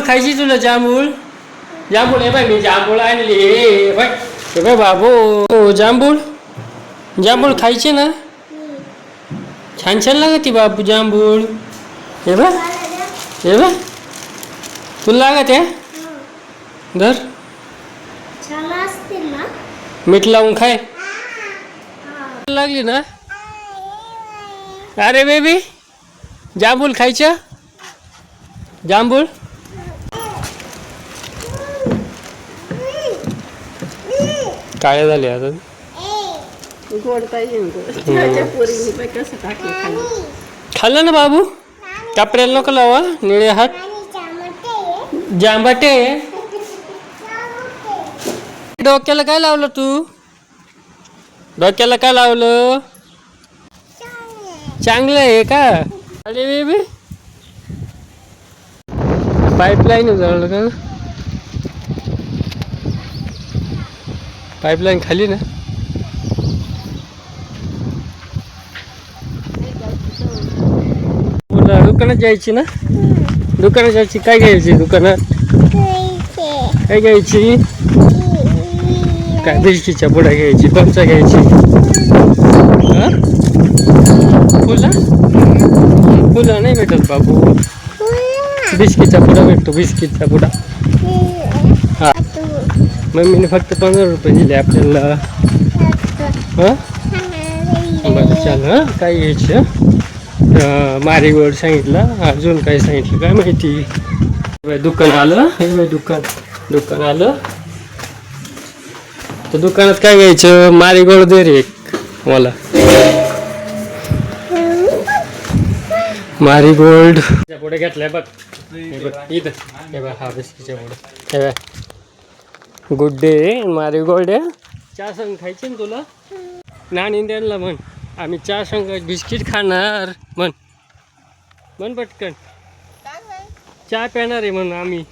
खायची तुला जांभूळ? जांभूळ हे बाय मी जांभूळ आणली हे बाय बाबू. जांभूळ जांभूळ खायचे ना? छान छान लागते बाबू जांभूळ. हे बघ हे बघ तुला लागत आहे धर. मीठ लावून खाय. लागली ना? अरे बेबी जांभूळ खायचं? जांभूळ काय झाले आता? गोड पाहिजे खाल्लं ना बाबू? कापऱ्याला नको लावा निळे हात. जांबाटे डोक्याला काय लावलं तू? डोक्याला काय लावलं? चांगलं आहे का? अरे बेबी पाईपलाईन जवळ का? पाईपलाईन खाली ना? दुकानात जायची ना? दुकानात जायची. काय घ्यायची दुकानात? काय घ्यायची? काय बिस्किटच्या पुड्या घ्यायची? कोणच्या घ्यायची? फुलं फुलं नाही भेटत बाबू. बिस्किटचा पुडा भेटतो. बिस्किटचा पुडा. हा मम्मीने फक्त 15 रुपये दिले आपल्याला. हां बरं चाल. हां काय घ्यायचं? मारीगोल्ड सांगितलं. अजून काय सांगितलं काय माहिती. दुकान आलं हे दुकान आलं. तर दुकानात काय घ्यायचं? मारीगोल्ड दे रे एक मला. मारीगोल्ड पुढे घेतलाय बघ. इथं हे बघ हा बिस्किटच्या पुढे हे बघ. गुड डे मारीगोल्ड आहे. चहा संग खायची ना तुला? नाणी द्यायला म्हण आम्ही चहा संग बिस्किट खाणार. म्हण पटकन. चहा प्याणार आहे म्हणून आम्ही.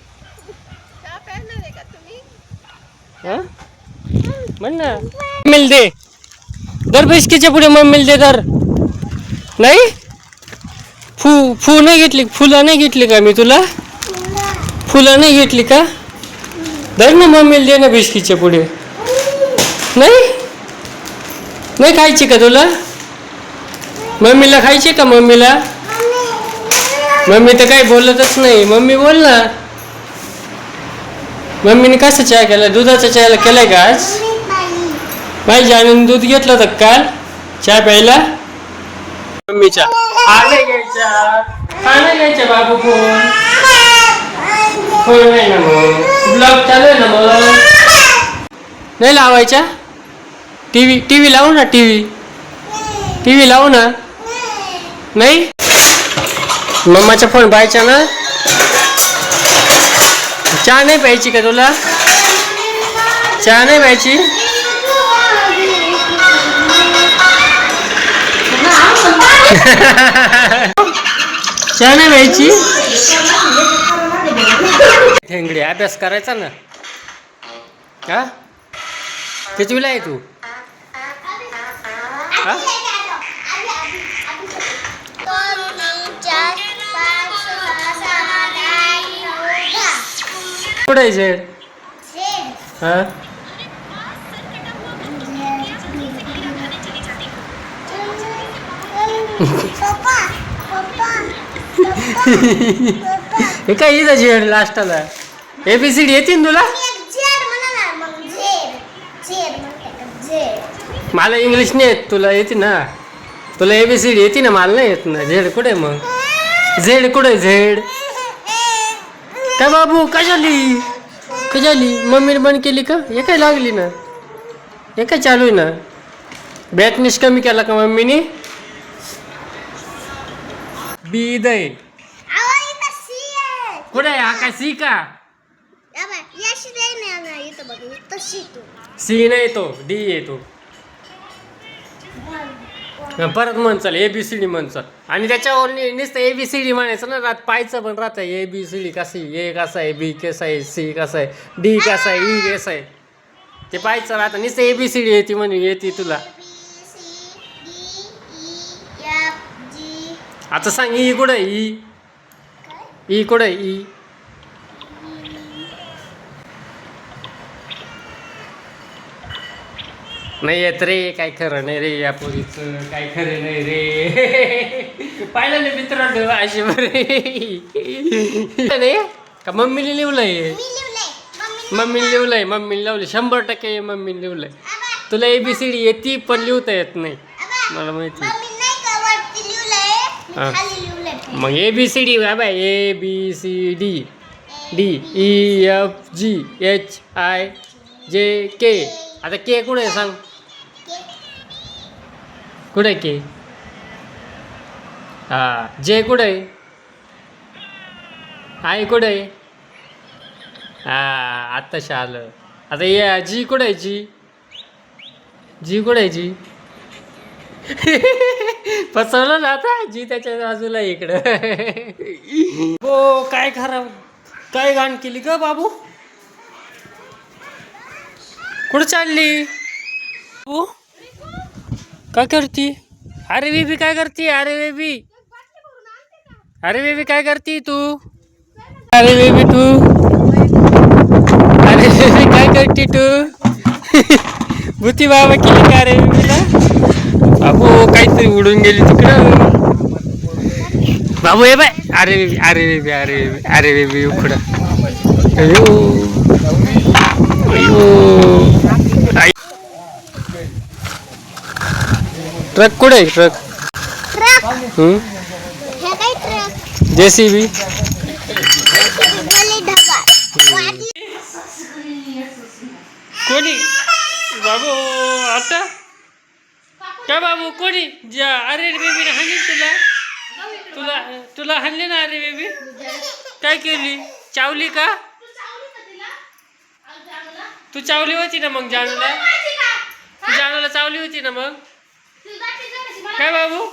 हां म्हण ना. मम्मीला दे दर बिस्किटच्या पुढे मम्मीला दे दर. नाही नाही घेतली? फुलं नाही घेतली का मी तुला? फुलं नाही घेतली का? धर ना मम्मीला दे ना बिस्किटच्या पुढे. नाही खायची का तुला? मम्मीला खायची का? मम्मीला मम्मी तर काही बोलतच नाही. मम्मी बोल ना. मम्मीने कसं चहा केला? दुधाचा चहा केलाय का आज? पाहिजे आणून दूध घेतलं होतं काल चहा प्यायला? मम्मीच्या नाही घ्यायच्या बाबू. फोन नाही ना मग. ब्लॉग चालू आहे ना मग. नाही लावायच्या? टीव्ही लावू ना. टीव्ही लावू ना. नाही मम्माचा फोन पाहायचा ना? चहा नाही प्यायची का तुला? चहा नाही प्यायची? चहा नाही प्यायची? ठेंगडी अभ्यास करायचा ना. हा कितवीला आहे तू? हा कुठे आहे झेड? हा हे काय इथं झेड लास्टला? ABCD येते ना तुला? मला इंग्लिश नाही येत. तुला येते ना? तुला ABCD येते ना? मला नाही येत ना. झेड कुठे मग? झेड कुठे? झेड काय बाबू? कशाली मम्मीने बंद केली का? हे काय लागली ना? हे काय चालू आहे ना? ब्राईटनेस कमी केला का मम्मीने? बी दे कुठे आहे? हा काय सी का? सी नाही तो डी येतो. परत म्हण चल ABCD म्हण चल. आणि त्याच्यावर नुसतं ABCD म्हणायचं ना. रात पाहायचं पण राहतं ABCD कशी. ए कसा आहे, बी कसा आहे, सी कसा आहे, डी कसा आहे, ई कसा आहे ते पाहायचं राहतं. नुसतं ABCD येते म्हणून येते तुला. आता सांग ई कुठं? ई कुठं? ई नाही येत रे, काय खरं नाही रे या पोरीचं, काय खरं नाही रे. पाहिलं ना मित्रांनो अशी बरे नाही का मम्मीने लिवलंय, मम्मीने लिवलंय, मम्मीने लावलं 100% मम्मीने लिवलंय. तुला ABCD येते पण लिवता येत नाही मला माहिती. मग ABCD बाबा ABCD DEFGHIJK. आता के कुठे आहे सांग, कुठे आहे के? हा जे कुठे आहे, आय कुठे आहे? हा आत्ताशा आलं. आता ये जी कुठे आहे, जी जी कुठे आहे जी? फसवलं ना आता, जी त्याच्या बाजूला आहे इकडं. हो काय खराब, काय घाण केली ग बाबू, कुठं चालली बाबू, काय करती? अरे बेबी काय करती? अरे बेबी, अरे बेबी काय करती तू? अरे बेबी तू, अरे बेबी काय करती तू? भूती बाबा केली का रे बेबीला? बाबू काहीतरी उडून गेली तिकडं बाबू. ये बाय, अरे बेबी, अरे बेबी, अरे बेबी, अरे बेबी उखडा. अयो अयो, ट्रक कुठे आहे ट्रक? JCB. कोणी बाबू आता काय बाबू कोणी अरे बेबीने हाणली तुला, तुला तुला हाणली ना अरे बेबी? काय केली, चावली का? तू चावली होती ना मग जानूला, जानूला चावली होती ना मग काय बाबू?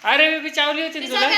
अरे बेबी चावली होती तुला.